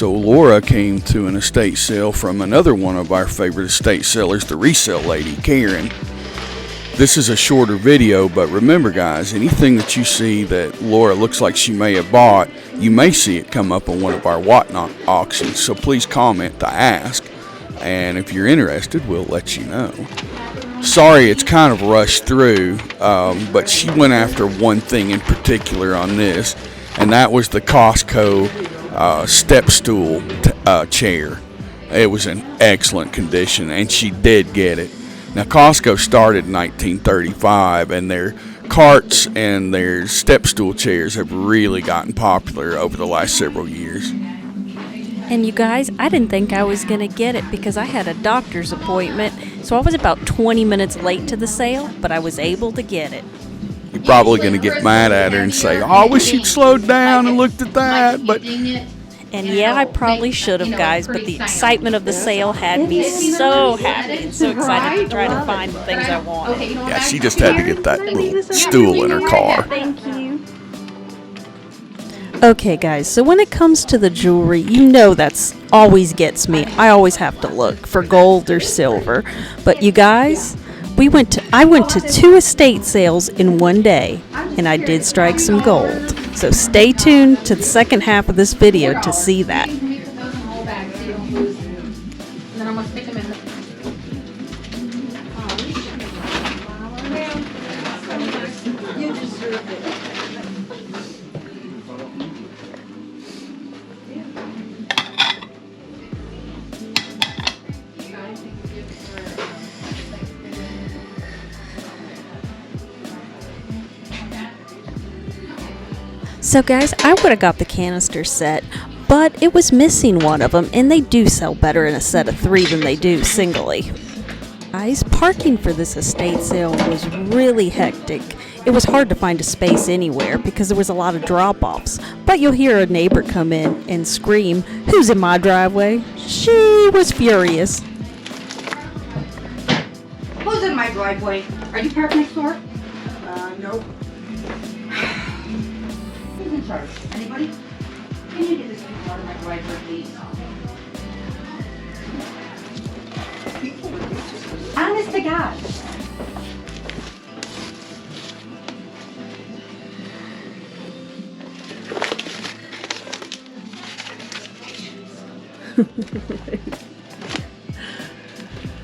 So Laura came to an estate sale from another one of our favorite estate sellers, the resale lady, Karen. This is a shorter video, but remember guys, anything that you see that Laura looks like she may have bought, you may see it come up on one of our Whatnot auctions. So please comment to ask, and if you're interested, we'll let you know. Sorry, it's kind of rushed through, but she went after one thing in particular on this, and that was the Costco step stool chair. It was in excellent condition, and she did get it. Now, Costco started in 1935, and their carts and their step stool chairs have really gotten popular over the last several years. And you guys, I didn't think I was going to get it because I had a doctor's appointment, so I was about 20 minutes late to the sale, but I was able to get it. You're probably going to get mad at her and say, oh, I wish you'd slowed down and looked at that, but... And yeah, I probably should have, guys, but the excitement of the sale had me so happy and so excited to try to find the things I wanted. Yeah, she just had to get that little stool in her car. Thank you. Okay, guys, so when it comes to the jewelry, you know that's always gets me. I always have to look for gold or silver. But you guys, I went to 2 estate sales in one day, and I did strike some gold. So stay tuned to the second half of this video to see that. So guys, I would have got the canister set, but it was missing one of them, and they do sell better in a set of 3 than they do singly. Guys, parking for this estate sale was really hectic. It was hard to find a space anywhere because there was a lot of drop-offs, but you'll hear a neighbor come in and scream, "Who's in my driveway?" She was furious. Who's in my driveway? Are you parked next door? Nope. Who's in charge? Anybody? Can you get this thing out of my driveway, please? Honest to God.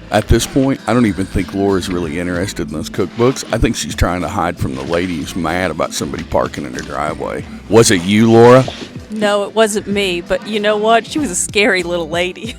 At this point, I don't even think Laura's really interested in those cookbooks. I think she's trying to hide from the lady who's mad about somebody parking in her driveway. Was it you, Laura? No, it wasn't me, but you know what? She was a scary little lady.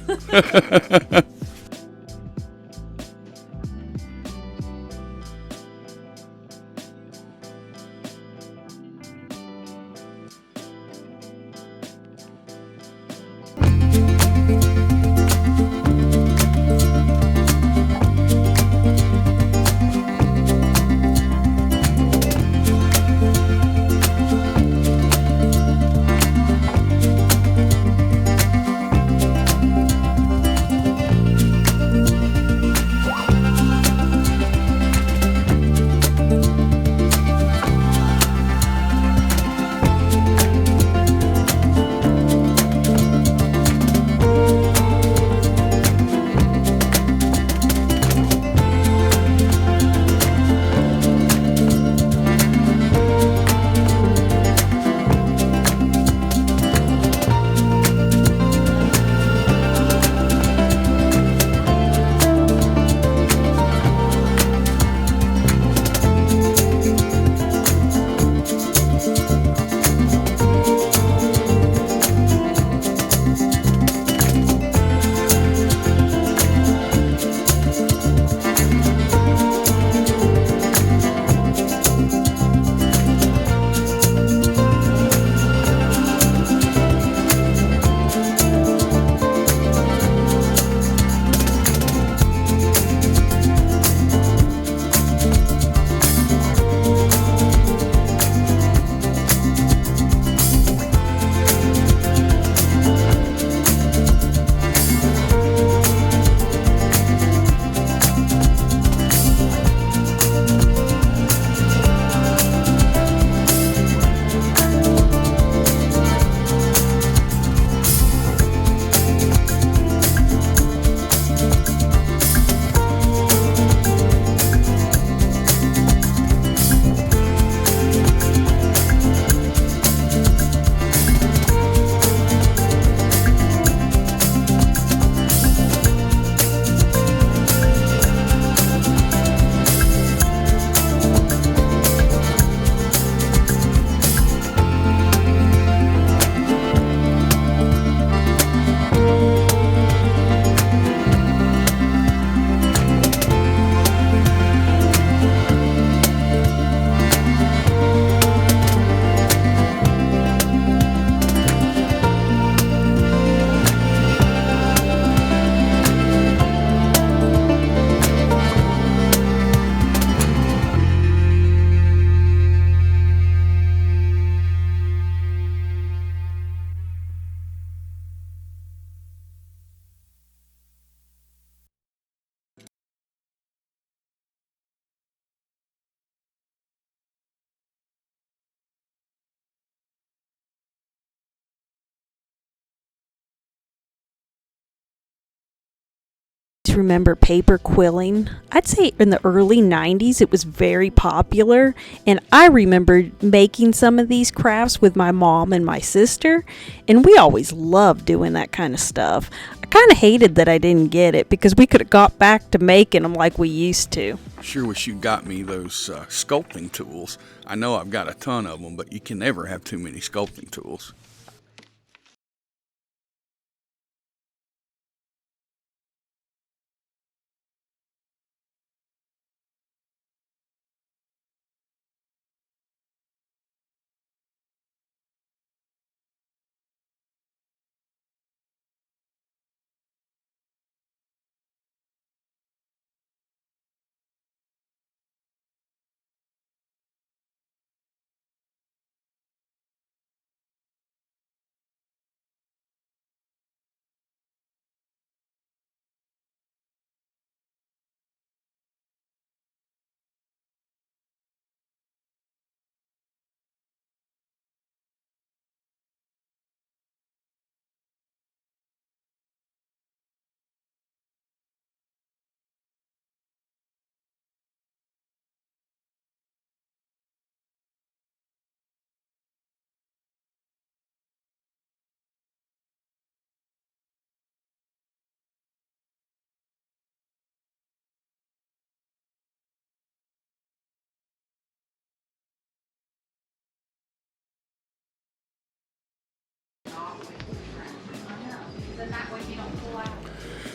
Remember paper quilling? I'd say in the early 90s it was very popular, and I remember making some of these crafts with my mom and my sister, and we always loved doing that kind of stuff. I kind of hated that I didn't get it because we could have got back to making them like we used to. Sure wish you got me those sculpting tools. I know I've got a ton of them, but you can never have too many sculpting tools.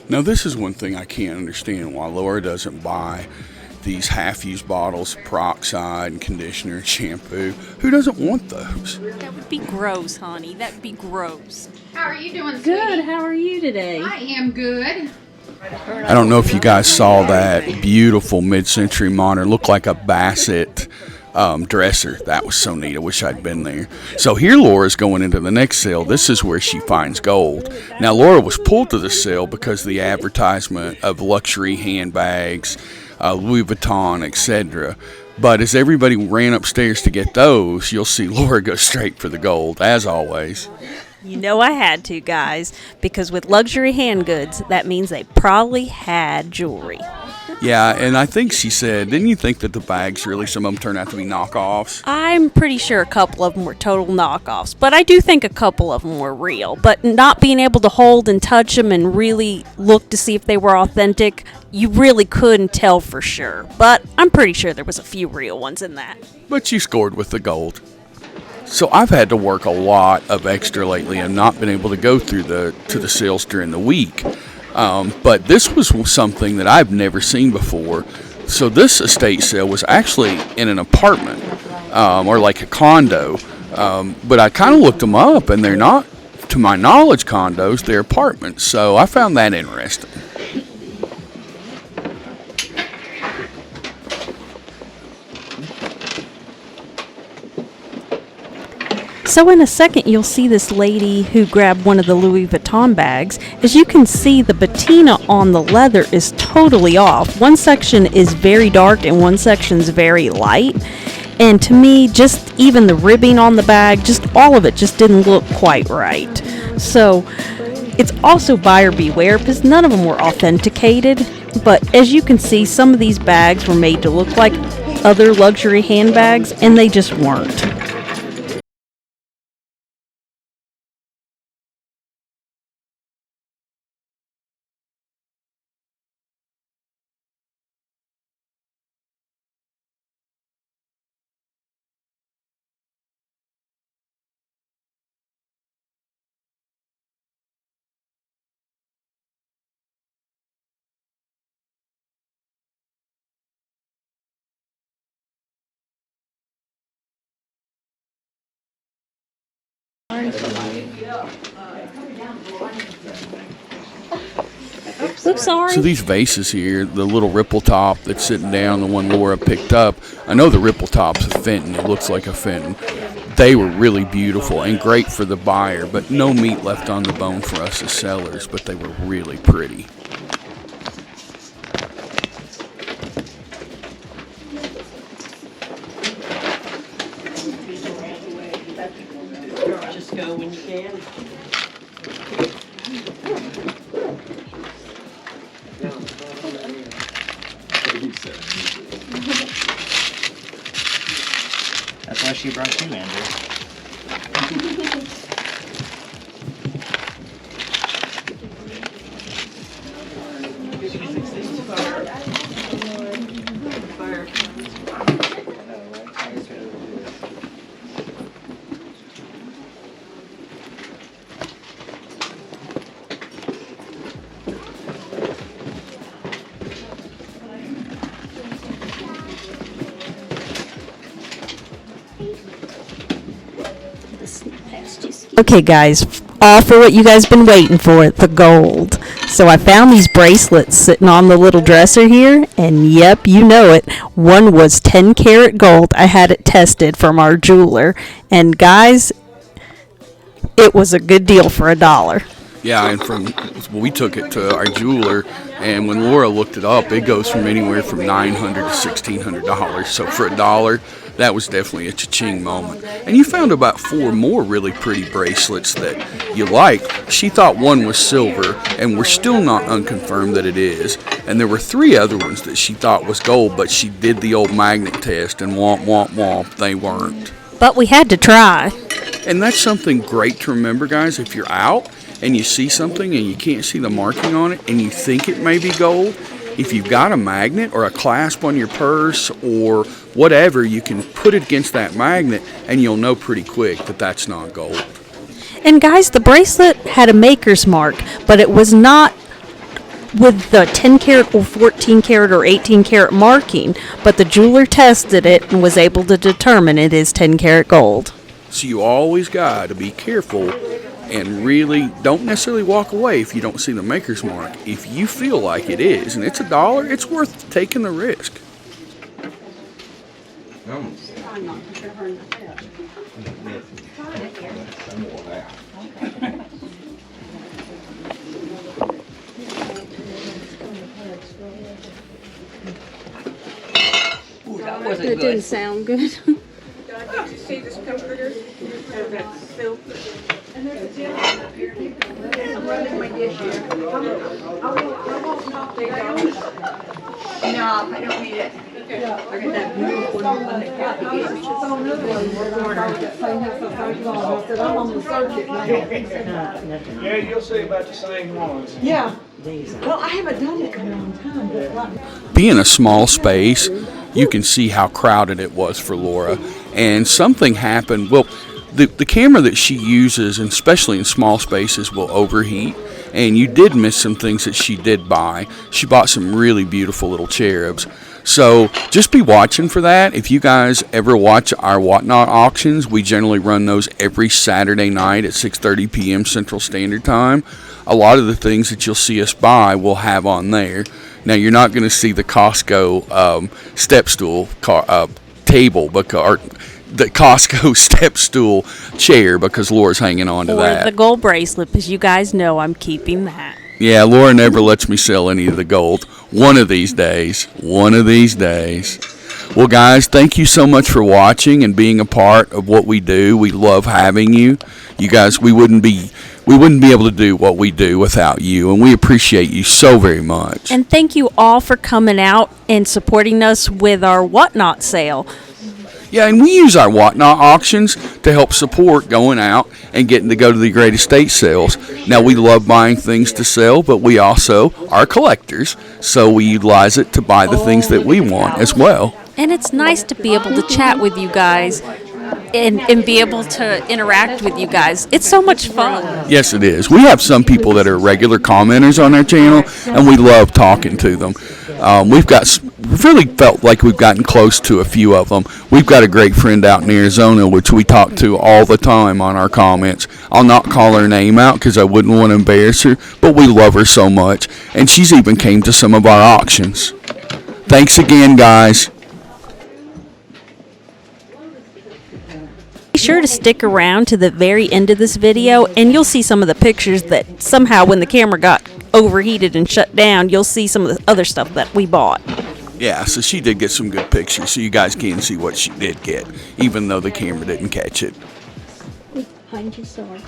Now, this is one thing I can't understand why Laura doesn't buy these half-used bottles of peroxide and conditioner and shampoo. Who doesn't want those? That would be gross, honey. That'd be gross. How are you doing, Good. sweetie? How are you today? I am good. I don't know if you guys saw that beautiful mid-century modern, looked like a Bassett dresser. That was so neat. I wish I'd been there. So here Laura's going into the next sale. This is where she finds gold. Now, Laura was pulled to the sale because of the advertisement of luxury handbags, Louis Vuitton, etc. But as everybody ran upstairs to get those, you'll see Laura go straight for the gold, as always. You know I had to, guys, because with luxury hand goods, that means they probably had jewelry. Yeah, and I think she said, didn't you think that the bags really, some of them turned out to be knockoffs? I'm pretty sure a couple of them were total knockoffs, but I do think a couple of them were real. But not being able to hold and touch them and really look to see if they were authentic, you really couldn't tell for sure. But I'm pretty sure there was a few real ones in that. But you scored with the gold. So I've had to work a lot of extra lately and not been able to go through to the sales during the week. But this was something that I've never seen before. So this estate sale was actually in an apartment or like a condo. But I kind of looked them up, and they're not, to my knowledge, condos. They're apartments. So I found that interesting. So in a second, you'll see this lady who grabbed one of the Louis Vuitton bags. As you can see, the patina on the leather is totally off. One section is very dark and one section is very light. And to me, just even the ribbing on the bag, just all of it just didn't look quite right. So it's also buyer beware because none of them were authenticated. But as you can see, some of these bags were made to look like other luxury handbags, and they just weren't. Oops, sorry. So these vases here, the little ripple top that's sitting down, the one Laura picked up, I know the ripple top's a Fenton. It looks like a Fenton. They were really beautiful and great for the buyer, but no meat left on the bone for us as sellers, but they were really pretty. Just go when you can. That's why she brought you, Andrew. Okay, guys, all for what you guys been waiting for, the gold. So I found these bracelets sitting on the little dresser here, and yep, you know it. One was 10 karat gold. I had it tested from our jeweler, and guys, it was a good deal for $1. Yeah, and we took it to our jeweler, and when Laura looked it up, it goes from anywhere from $900 to $1,600. So for $1, that was definitely a cha-ching moment. And you found about 4 more really pretty bracelets that you liked. She thought one was silver, and we're still not unconfirmed that it is. And there were 3 other ones that she thought was gold, but she did the old magnet test, and womp, womp, womp, they weren't. But we had to try. And that's something great to remember, guys. If you're out and you see something and you can't see the marking on it and you think it may be gold, if you've got a magnet or a clasp on your purse or whatever, you can put it against that magnet and you'll know pretty quick that that's not gold. And guys, the bracelet had a maker's mark, but it was not with the 10 karat or 14 karat or 18 karat marking, but the jeweler tested it and was able to determine it is 10 karat gold. So you always got to be careful and really don't necessarily walk away if you don't see the maker's mark. If you feel like it is and it's $1, it's worth taking the risk. That didn't sound good. Did you see this comforter? That silk. And there's a gel up here. I'm running my dish here. I won't not take those. No, I don't need it. I got that blue one on the Kathy gave me. Yeah, you'll see about the same ones. Yeah. Well, I haven't done it in a long time, but Being a small space, you can see how crowded it was for Laura. And something happened. Well, the camera that she uses, and especially in small spaces, will overheat. And you did miss some things that she did buy. She bought some really beautiful little cherubs. So just be watching for that. If you guys ever watch our Whatnot auctions, we generally run those every Saturday night at 6:30 p.m. Central Standard Time. A lot of the things that you'll see us buy we'll have on there. Now, you're not going to see the Costco step stool table, or the Costco step stool chair, because Laura's hanging on to that. Or the gold bracelet, because you guys know I'm keeping that. Yeah, Laura never lets me sell any of the gold. One of these days. Well, guys, thank you so much for watching and being a part of what we do. We love having you. You guys, we wouldn't be able to do what we do without you, and we appreciate you so very much. And thank you all for coming out and supporting us with our Whatnot sale. Yeah, and we use our Whatnot auctions to help support going out and getting to go to the great estate sales. Now, we love buying things to sell, but we also are collectors, so we utilize it to buy the things that we want as well. And it's nice to be able to chat with you guys and be able to interact with you guys. It's so much fun. Yes, it is. We have some people that are regular commenters on our channel, and we love talking to them. We've really felt like we've gotten close to a few of them. We've got a great friend out in Arizona, which we talk to all the time on our comments. I'll not call her name out because I wouldn't want to embarrass her, but we love her so much, and she's even came to some of our auctions. Thanks again, guys. Be sure to stick around to the very end of this video, and you'll see some of the pictures that somehow, when the camera got overheated and shut down, you'll see some of the other stuff that we bought. Yeah, so she did get some good pictures, so you guys can see what she did get, even though the camera didn't catch it. Behind you, sorry.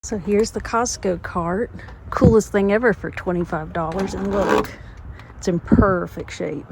So here's the Costco cart. Coolest thing ever for $25. And look, it's in perfect shape.